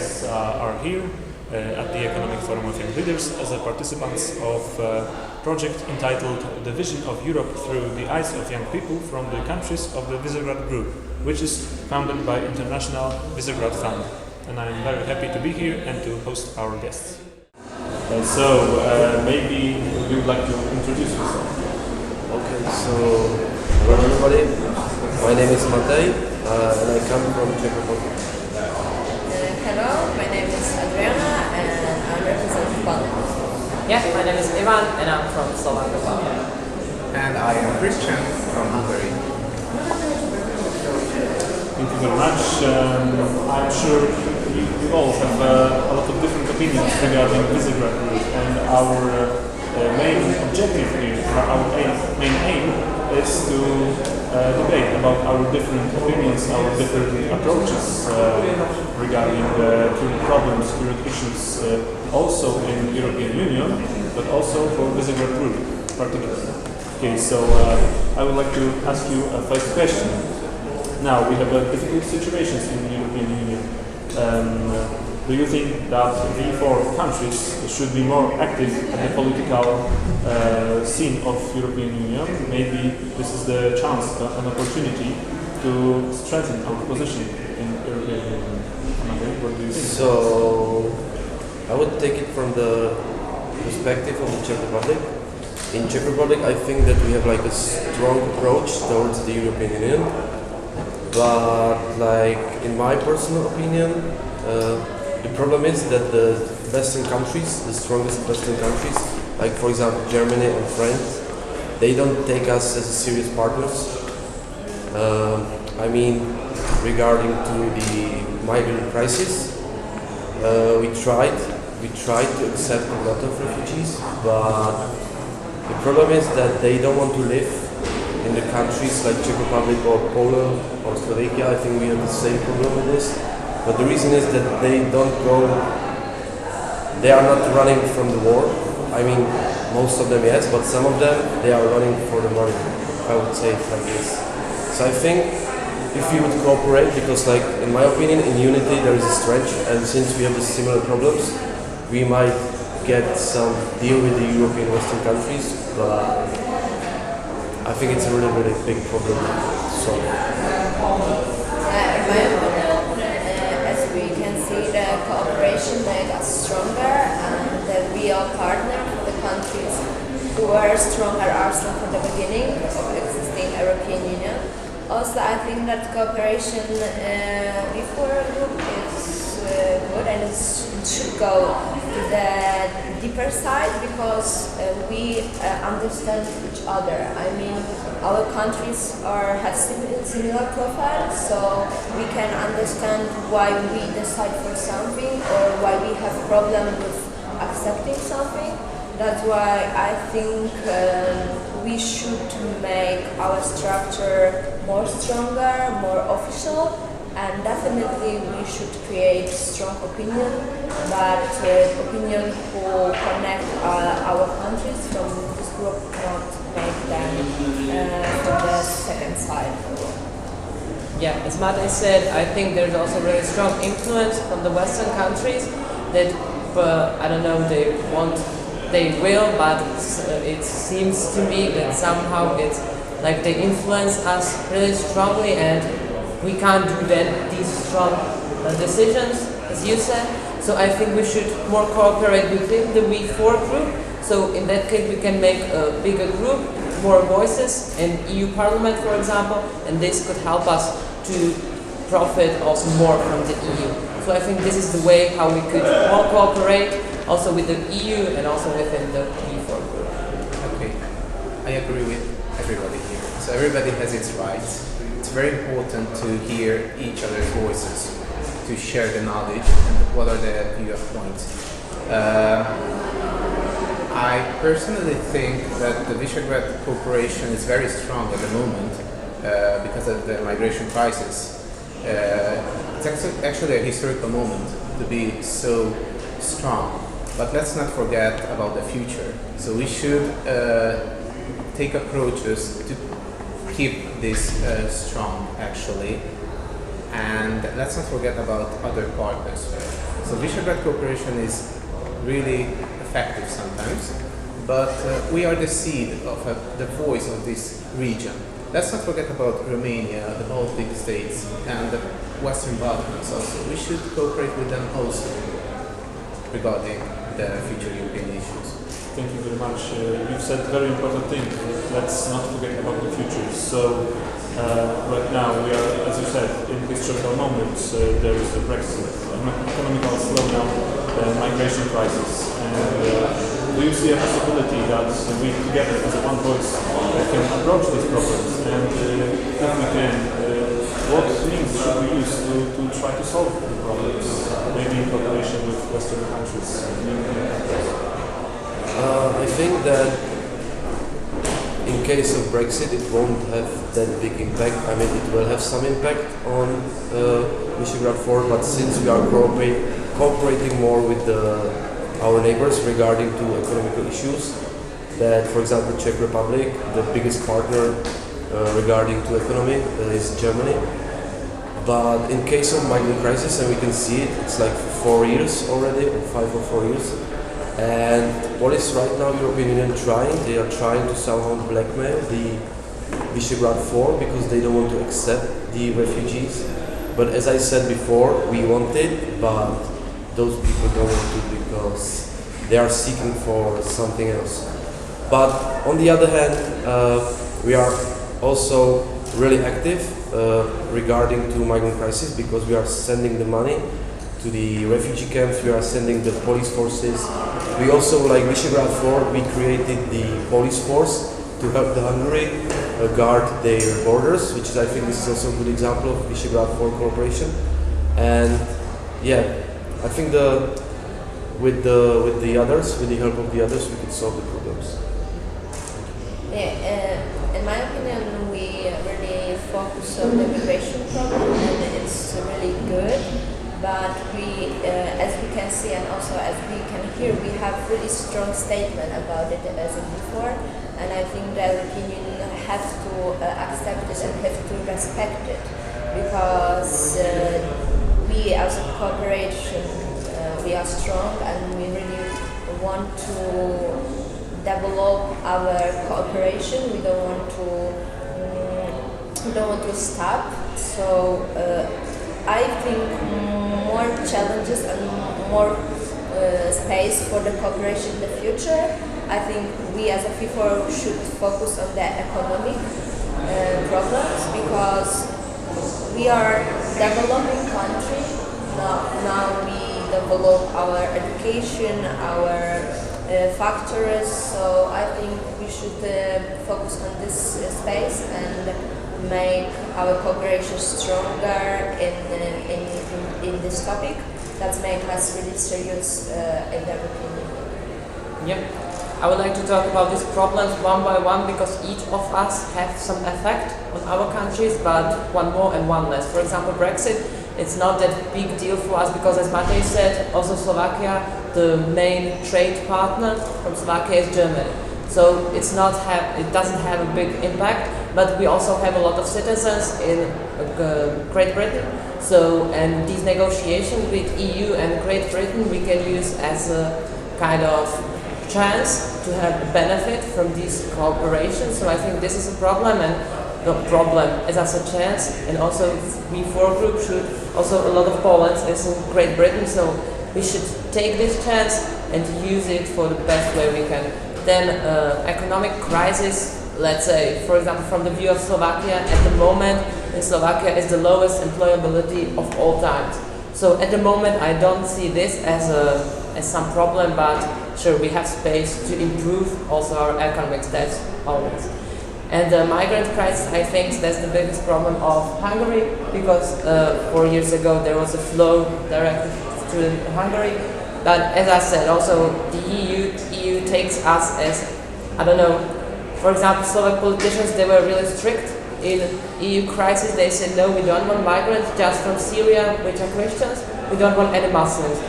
guests are here at the Economic Forum of Young Leaders as participants of a project entitled The Vision of Europe Through the Eyes of Young People from the countries of the VISEGARD Group, which is founded by International VISEGARD Fund. And I am very happy to be here and to host our guests. Maybe you would like to introduce yourself. Okay, so hello everybody. My name is Matej and I come from Czech Republic. Hello, my name is Adriana and I'm representing Poland. Yeah, my name is Ivan and I'm from Slovakia. And I am Christian from Hungary. Thank you very much. I'm sure you all have a lot of different opinions regarding VISEGARD Group, and our main objective here, our main aim, is to debate about our different opinions, our different approaches regarding current problems, current issues, also in European Union, but also for VISEGARD Group particularly. Okay, so I would like to ask you a first question. Now, we have difficult situations in the European Union. Do you think that the four countries should be more active at the political scene of European Union? Maybe this is the chance, an opportunity to strengthen our position in European Union. What do you think? So, I would take it from the perspective of the Czech Republic. In Czech Republic, I think that we have like a strong approach towards the European Union. But like in my personal opinion, the problem is that the Western countries, the strongest Western countries, like for example Germany and France, they don't take us as serious partners. I mean, regarding to the migrant crisis, we tried to accept a lot of refugees, but the problem is that they don't want to live in the countries like Czech Republic or Poland or Slovakia. I think we have the same problem with this. But the reason is that they are not running from the war. I mean, most of them yes, but some of them, they are running for the money. I would say it like this. So I think if we would cooperate, because like in my opinion, in unity there is a strength, and since we have the similar problems, we might get some deal with the European Western countries, but I think it's a really, really big problem. So, In my opinion, as we can see, the cooperation made us stronger and the real partner for the countries who were stronger also from the beginning of existing European Union. Also, I think that cooperation before a group is good and it should go to the deeper side because we understand each other. I mean, our countries have similar profiles, so we can understand why we decide for something or why we have problem with accepting something. That's why I think we should make our structure more stronger, more official, and definitely we should create strong opinion, but opinion who connect our countries from this group, not make them from the second side. Yeah, as Matej said, I think there's also very strong influence from the Western countries that, I don't know, they will, but it seems to me that somehow it's like they influence us really strongly and we can't do these strong decisions, as you said. So I think we should more cooperate within the We4 group. So in that case, we can make a bigger group, more voices in EU Parliament, for example, and this could help us to profit also more from the EU. So I think this is the way how we could more cooperate also with the EU and also within the We4 group. Okay, I agree with everybody here. So everybody has its rights. It's very important to hear each other's voices, to share the knowledge and what are the viewpoints. I personally think that the VISEGARD cooperation is very strong at the moment because of the migration crisis. It's actually a historical moment to be so strong, but let's not forget about the future. So we should take approaches to keep this strong actually, and let's not forget about other partners. So Visegrad cooperation is really effective sometimes, but we are the seed of the voice of this region. Let's not forget about Romania, the Baltic states, and the Western Balkans also. We should cooperate with them also regarding the future European issues. Thank you very much. You've said very important thing. Let's not forget about the future. So right now we are, as you said, in historical moments. There is the Brexit, economical slowdown, migration crisis. And do you see a possibility that we together as one voice can approach these problems? And if we can, what means should we use to try to solve the problems? Maybe in cooperation with Western countries, European countries. I think that in case of Brexit, it won't have that big impact. I mean, it will have some impact on Visegrad 4, but since we are cooperating more with our neighbors regarding to economical issues, that, for example, Czech Republic, the biggest partner regarding to economy is Germany. But in case of migrant crisis, and we can see it, it's like 4 years already, or 5 or 4 years. And what is right now European Union trying? They are trying to somehow blackmail the Visegrad 4 because they don't want to accept the refugees. But as I said before, we want it, but those people don't want to because they are seeking for something else. But on the other hand, we are also really active regarding to migrant crisis because we are sending the money to the refugee camps, we are sending the police forces. We also, like Visegrad 4, we created the police force to help the Hungary guard their borders, which is, I think, this is also a good example of Visegrad 4 cooperation. And yeah, I think with the others, with the help of the others, we can solve the problems. Yeah, in my opinion, we really focus on the migration problem, and it's really good. But we, as we can see and also as we can hear, we have really strong statement about it as before, and I think the European Union has to accept it and have to respect it, because we as a cooperation, we are strong and we really want to develop our cooperation. We don't want to stop. So I think more challenges and more space for the cooperation in the future. I think we as a FIFO should focus on the economic problems, because we are developing country. Now we develop our education, our factories. So I think we should focus on this space and make our cooperation stronger in this topic. That's make us really serious in the European Union. Yep. I would like to talk about these problems one by one, because each of us have some effect on our countries, but one more and one less. For example, Brexit, it's not that big deal for us because, as Matej said, also Slovakia, the main trade partner from Slovakia is Germany. So it doesn't have a big impact, but we also have a lot of citizens in Great Britain. So, and these negotiations with EU and Great Britain we can use as a kind of chance to have benefit from this cooperation. So I think this is a problem, and the problem is as a chance. And also V4 group should, also a lot of Poland is in Great Britain, so we should take this chance and use it for the best way we can. Then economic crisis, let's say, for example, from the view of Slovakia, at the moment in Slovakia is the lowest employability of all times. So at the moment I don't see this as some problem, but sure, we have space to improve also our economic stats always. And the migrant crisis, I think that's the biggest problem of Hungary, because 4 years ago there was a flow directed to Hungary. But as I said, also the EU takes us as, I don't know, for example, Slovak politicians, they were really strict in EU crisis. They said, no, we don't want migrants just from Syria, which are Christians. We don't want any Muslims.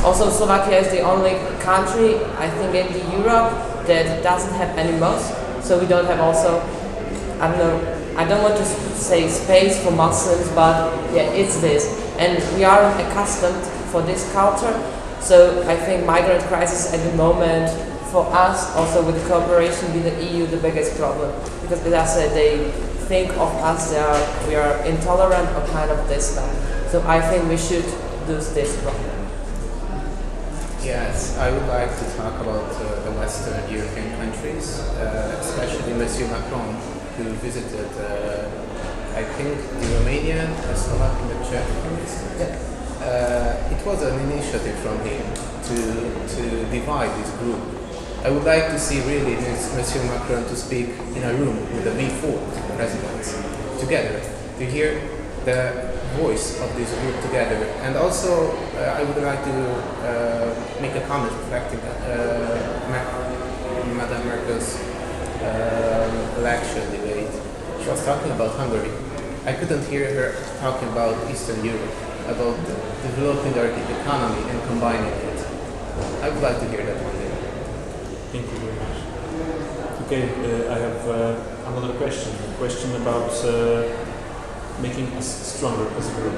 Also, Slovakia is the only country, I think, in the Europe that doesn't have any mosques. So we don't have also, I don't know, I don't want to say space for Muslims, but yeah, it's this. And we are accustomed for this culture. So I think migrant crisis at the moment for us, also with the cooperation with the EU, the biggest problem. Because as I said, they think of us, we are intolerant or kind of distant. So I think we should lose this problem. Yes, I would like to talk about the Western European countries, especially Monsieur Macron, who visited, I think, Romania, Slovakia, and the Czech, for instance. It was an initiative from him to divide this group. I would like to see really Monsieur Macron to speak in a room with the V4 presidents together, to hear the voice of this group together. And also, I would like to make a comment reflecting Madame Merkel's election debate. She was talking about Hungary. I couldn't hear her talking about Eastern Europe, about developing the economy and combining it. I would like to hear that one day. Thank you very much. Okay, I have another question. A question about making us stronger as a group.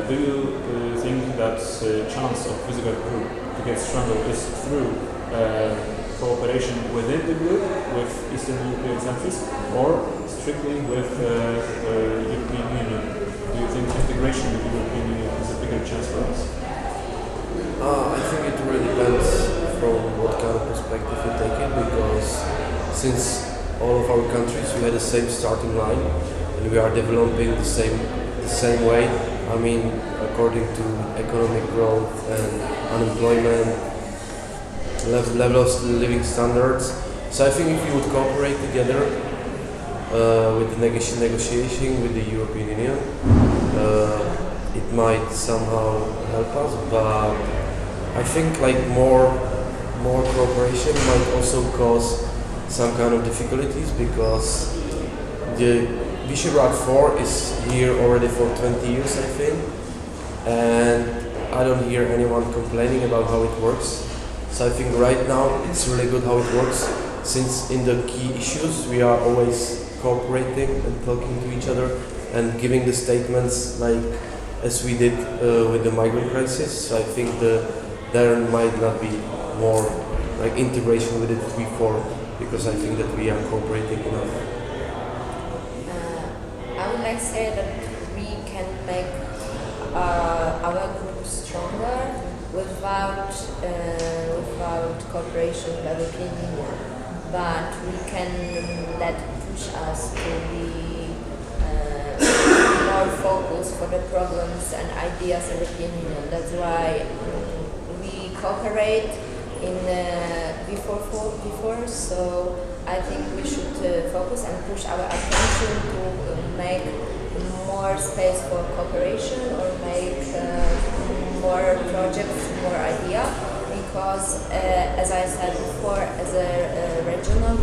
Do you think that chance of VISEGARD group to get stronger is through cooperation within the group with Eastern European countries or strictly with European Union? Do you think integration with the European Union is a bigger chance for us? I think it really depends from what kind of perspective you take it, because since all of our countries we had the same starting line and we are developing the same way. I mean, according to economic growth and unemployment, level of living standards. So I think if we would cooperate together with the negotiation with the European Union, it might somehow help us. But I think like more cooperation might also cause some kind of difficulties, because the VISEGARD 4 is here already for 20 years, I think, and I don't hear anyone complaining about how it works. So I think right now it's really good how it works, since in the key issues we are always cooperating and talking to each other and giving the statements like as we did with the migrant crisis. So I think there might not be more like integration with it before, because I think that we are cooperating enough. I would like to say that we can make our group stronger without cooperation with the European Union, but we can let push us to be more focused for the problems and ideas of the European Union. That's why we cooperate in before. So I think we should focus and push our attention to make more space for cooperation or make more projects, more idea. Because as I said before, as a regional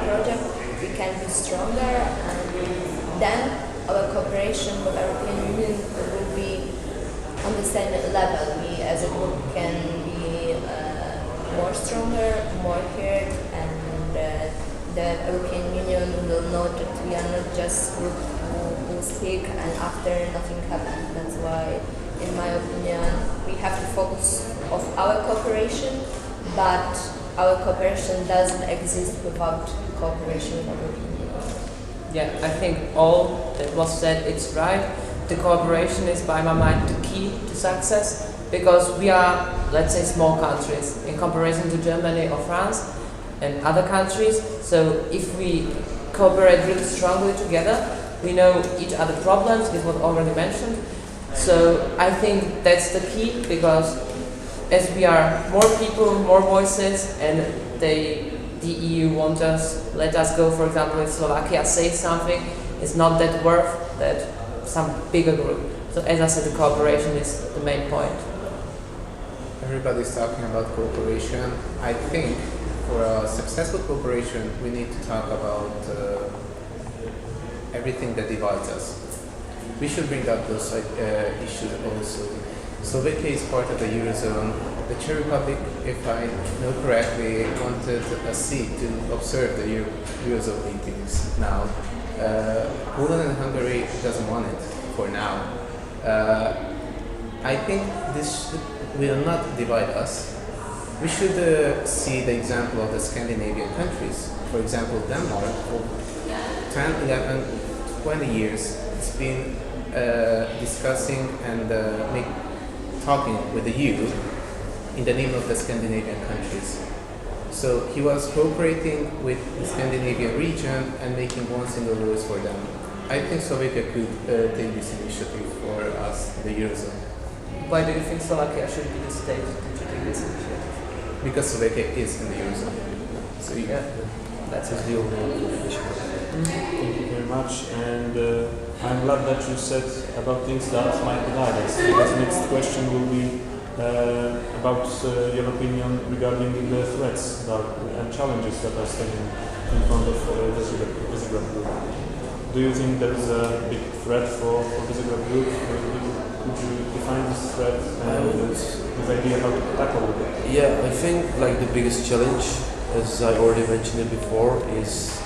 project, we can be stronger, and then our cooperation with the European Union will be on the same level. We as a group can be more stronger, more heard, and the European Union will know that we are not just group who speak and after nothing happens. That's why, in my opinion, we have to focus on our cooperation, but our cooperation doesn't exist without cooperation with the European Union. Yeah, I think all that was said, it's right. The cooperation is, by my mind, the key to success, because we are, let's say, small countries in comparison to Germany or France and other countries. So if we cooperate really strongly together, we know each other's problems, this was already mentioned. So I think that's the key, because as we are more people, more voices, and the EU won't just let us go, for example, if Slovakia says something, it's not that worth that some bigger group. So as I said, the cooperation is the main point. Everybody's talking about cooperation. I think for a successful cooperation, we need to talk about everything that divides us. We should bring up those issues also. Slovakia is part of the Eurozone. The Czech Republic, if I know correctly, wanted a seat to observe the Eurozone meetings now. Poland and Hungary doesn't want it for now. I think this will not divide us. We should see the example of the Scandinavian countries. For example, Denmark, for 10, 11, 20 years, it's been discussing and talking with the EU in the name of the Scandinavian countries. So he was cooperating with the Scandinavian region and making one single rules for them. I think Slovakia could take this initiative for us, the Eurozone. Why do you think Slovakia should be the state to take this initiative? Because Slovakia is in the Eurozone. So Yeah, that's That's the only issue. Thank you very much, and I'm glad that you said about things that might divide us. Because next question will be about your opinion regarding the threats and challenges that are standing in front of VISEGARD Group. Do you think there is a big threat for VISEGARD Group? Could you define this threat and this idea how to tackle it? Yeah, I think like the biggest challenge, as I already mentioned it before, is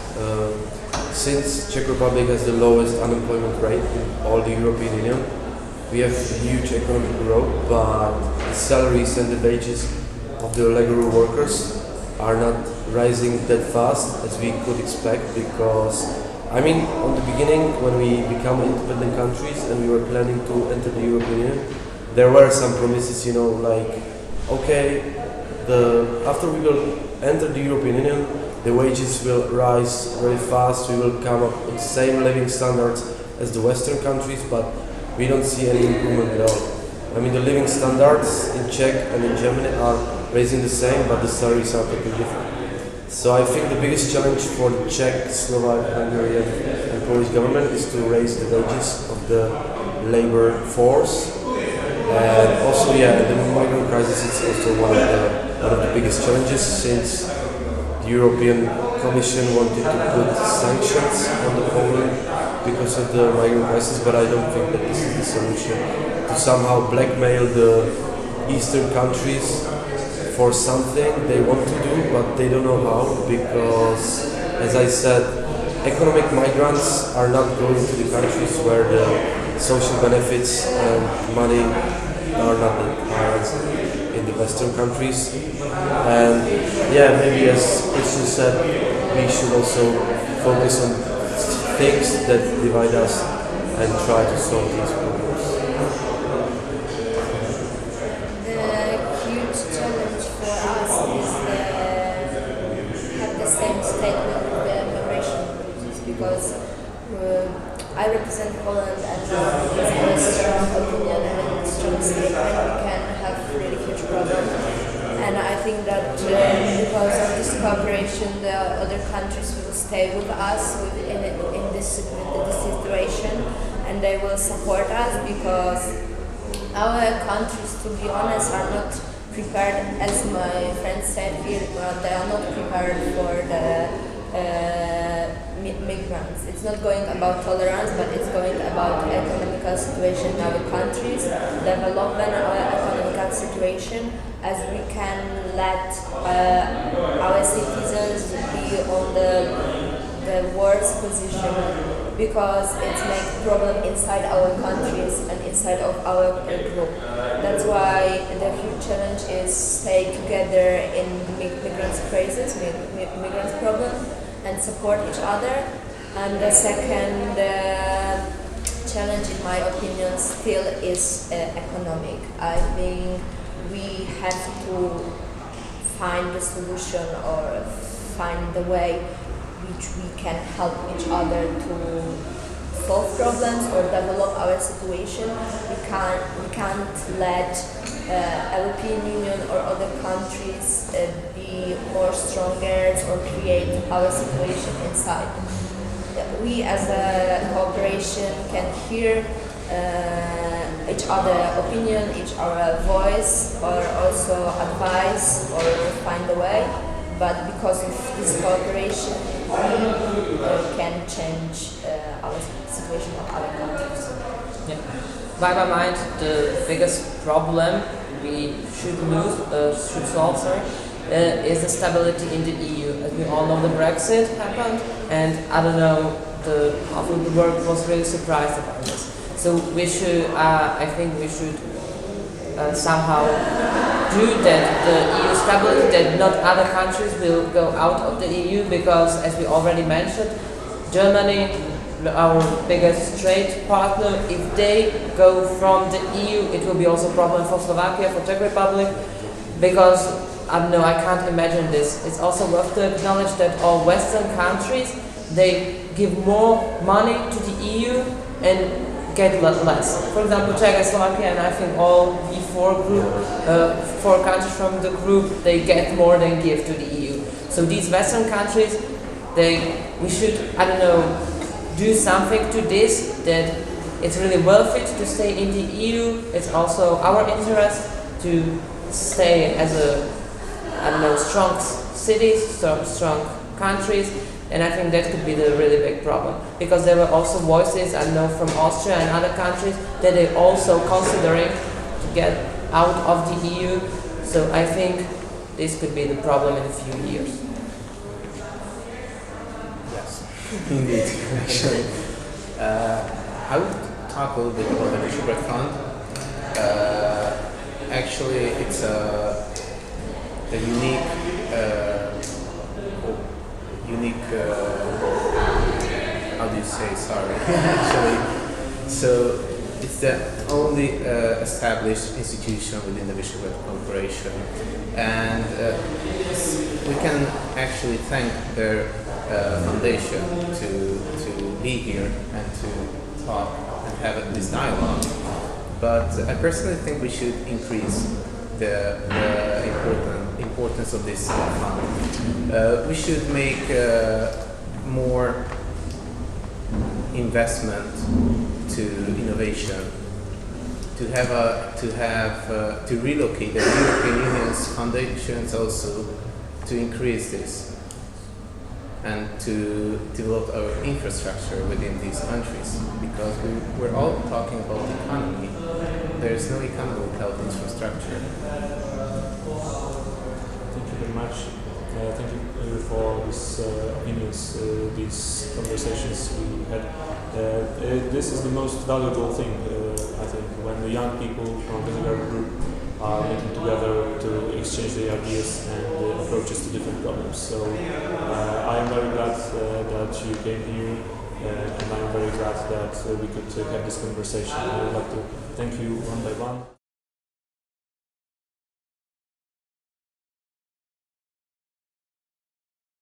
since Czech Republic has the lowest unemployment rate in all the European Union, we have huge economic growth, but the salaries and the wages of the regular workers are not rising that fast as we could expect, because I mean, on the beginning, when we become independent countries and we were planning to enter the European Union, there were some promises, you know, like, okay, after we will enter the European Union, the wages will rise very fast, we will come up with the same living standards as the Western countries, but we don't see any improvement at all. I mean, the living standards in Czech and in Germany are raising the same, but the salaries are totally different. So I think the biggest challenge for the Czech, Slovak, Hungarian and Polish government is to raise the wages of the labor force. And also, yeah, the migrant crisis is also one of the biggest challenges, since the European Commission wanted to put sanctions on the Poland because of the migrant crisis, but I don't think that this is the solution, to somehow blackmail the Eastern countries for something they want to do, but they don't know how, because, as I said, economic migrants are not going to the countries where the social benefits and money are not the highest in the Western countries. And yeah, maybe as Christian said, we should also focus on things that divide us and try to solve these problems. Because I represent Poland, and with a strong opinion and strong statement, we can have really huge problems. And I think that because of this cooperation, the other countries will stay with us in this situation, and they will support us, because our countries, to be honest, are not prepared, as my friend said here, they are not prepared for the migrants. It's not going about tolerance, but it's going about economical situation in our countries, development of our economical situation, as we can let our citizens be on the worst position, because it's make problem inside our countries and inside of our group. That's why the huge challenge is stay together in migrants crisis, migrants problem, and support each other. And the second challenge, in my opinion, still is economic. I think we have to find the solution, or find the way which we can help each other to solve problems or develop our situation. We can't let European Union or other countries be more stronger or create our situation inside. We as a cooperation can hear each other opinion, each other voice, or also advice or find a way. But because of this cooperation, we can change our situation of our countries. Yeah. By my mind, the biggest problem we should solve, is the stability in the EU. As we all know, the Brexit happened, and I don't know, half of the world was really surprised about this. So we should, I think we should somehow do that the EU stability, that not other countries will go out of the EU, because as we already mentioned, Germany, our biggest trade partner, if they go from the EU, it will be also a problem for Slovakia, for Czech Republic, because I don't know, I can't imagine this. It's also worth to acknowledge that all Western countries, they give more money to the EU and get less. For example, Czech and Slovakia, and I think all V4 group, 4 countries from the group, they get more than give to the EU. So these Western countries, we should, I don't know, do something to this, that it's really worth it to stay in the EU. It's also our interest to stay as a, I don't know, strong cities, strong countries, and I think that could be the really big problem, because there were also voices, I know, from Austria and other countries that they're also considering to get out of the EU. So I think this could be the problem in a few years. Yes, indeed. Actually, I would talk a little bit about the VISEGARD Fund. Actually, it's a unique, how do you say, sorry, actually, so it's the only established institution within the VISEGARD Corporation, and we can actually thank their foundation to be here and to talk and have this dialogue. But I personally think we should increase the importance of this fund. We should make more investment to innovation, to relocate the European Union's foundations also, to increase this and to develop our infrastructure within these countries, because we're all talking about the economy. There is no economy without infrastructure. Thank you very much. Thank you for these opinions, these conversations we had. This is the most valuable thing, I think, when the young people from the VISEGARD group are meeting together to exchange their ideas and approaches to different problems. So I am very glad that you came here, and I am very glad that we could have this conversation. I would like to thank you one by one.